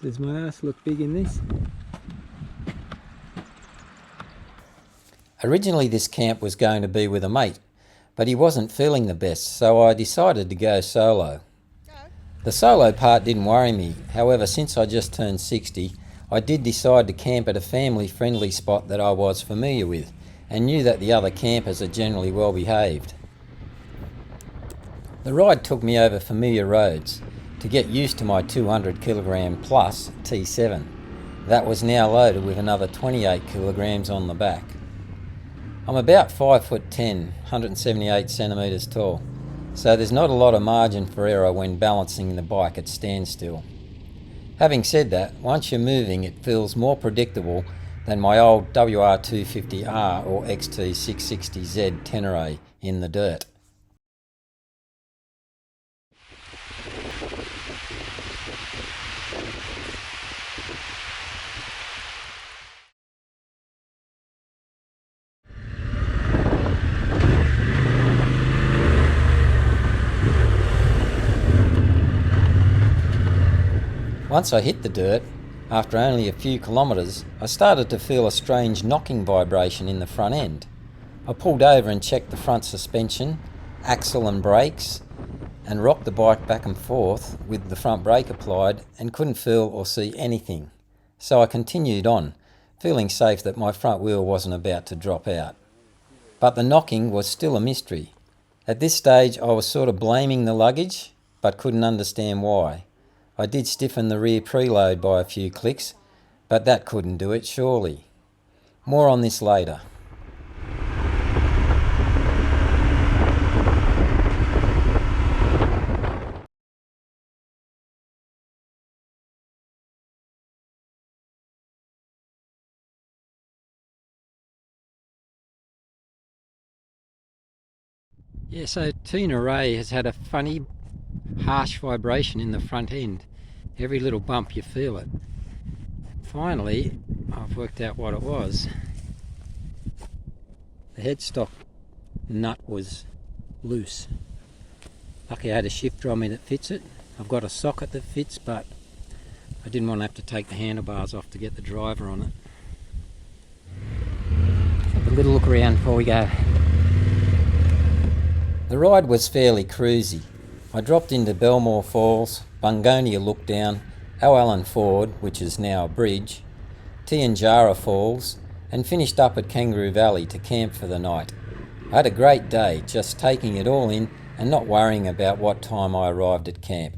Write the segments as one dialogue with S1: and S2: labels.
S1: Does my ass look big in this?
S2: Originally this camp was going to be with a mate, but he wasn't feeling the best, so I decided to go solo. The solo part didn't worry me, however since I just turned 60, I did decide to camp at a family-friendly spot that I was familiar with, and knew that the other campers are generally well behaved. The ride took me over familiar roads to get used to my 200 kilogram plus T7. That was now loaded with another 28 kilograms on the back. I'm about 5'10", 178 centimetres tall, so there's not a lot of margin for error when balancing the bike at standstill. Having said that, once you're moving it feels more predictable than my old WR250R or XT660Z Tenere in the dirt. Once I hit the dirt, after only a few kilometres, I started to feel a strange knocking vibration in the front end. I pulled over and checked the front suspension, axle and brakes, and rocked the bike back and forth with the front brake applied and couldn't feel or see anything. So I continued on, feeling safe that my front wheel wasn't about to drop out. But the knocking was still a mystery. At this stage I was sort of blaming the luggage, but couldn't understand why. I did stiffen the rear preload by a few clicks, but that couldn't do it surely. More on this later. Yeah, so Tenere has had a funny, harsh vibration in the front end. Every little bump you feel it. Finally, I've worked out what it was. The headstock nut was loose. Lucky I had a shifter on me that fits it. I've got a socket that fits, but I didn't want to have to take the handlebars off to get the driver on it. Have a little look around before we go. The ride was fairly cruisy. I dropped into Belmore Falls, Bungonia Look Down, O'Allen Ford, which is now a bridge, Tianjara Falls, and finished up at Kangaroo Valley to camp for the night. I had a great day, just taking it all in and not worrying about what time I arrived at camp.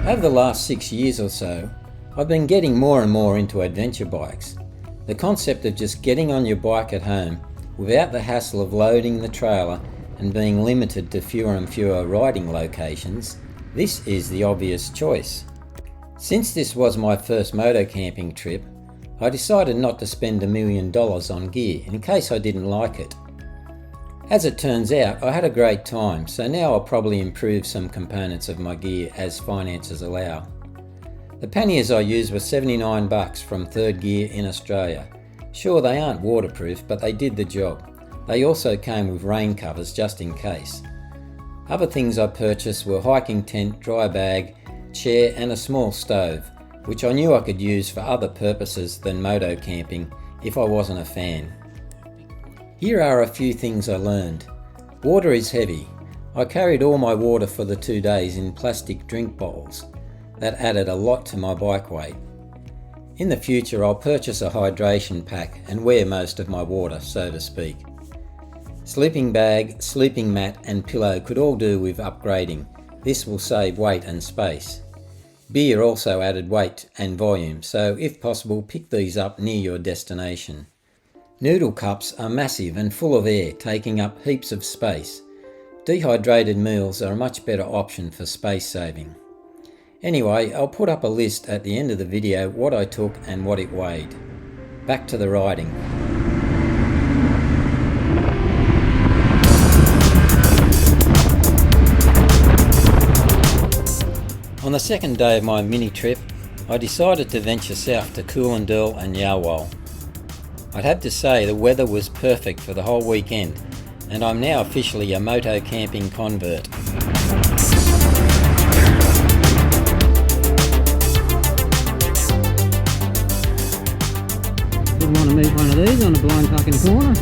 S2: Over the last 6 years or so, I've been getting more and more into adventure bikes. The concept of just getting on your bike at home without the hassle of loading the trailer and being limited to fewer and fewer riding locations, this is the obvious choice. Since this was my first moto camping trip, I decided not to spend $1 million on gear in case I didn't like it. As it turns out, I had a great time, so now I'll probably improve some components of my gear as finances allow. The panniers I used were $79 from Third Gear in Australia. Sure, they aren't waterproof, but they did the job. They also came with rain covers just in case. Other things I purchased were hiking tent, dry bag, chair and a small stove, which I knew I could use for other purposes than moto camping if I wasn't a fan. Here are a few things I learned. Water is heavy. I carried all my water for the 2 days in plastic drink bowls. That added a lot to my bike weight. In the future I'll purchase a hydration pack and wear most of my water, so to speak. Sleeping bag, sleeping mat and pillow could all do with upgrading. This will save weight and space. Beer also added weight and volume, so if possible pick these up near your destination. Noodle cups are massive and full of air, taking up heaps of space. Dehydrated meals are a much better option for space saving. Anyway, I'll put up a list at the end of the video what I took and what it weighed. Back to the riding. On the second day of my mini trip, I decided to venture south to Coolanderl and Yarwell. I'd have to say the weather was perfect for the whole weekend, and I'm now officially a moto camping convert.
S1: Would want to meet one of these on a blind fucking corner.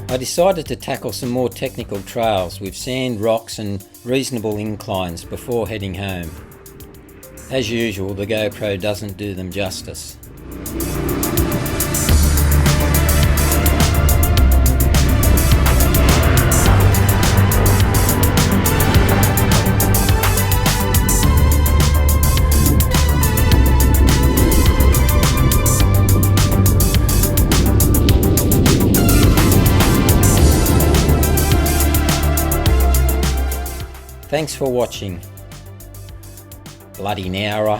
S2: I decided to tackle some more technical trails with sand, rocks and reasonable inclines before heading home. As usual, the GoPro doesn't do them justice. Thanks for watching. Bloody Nowra.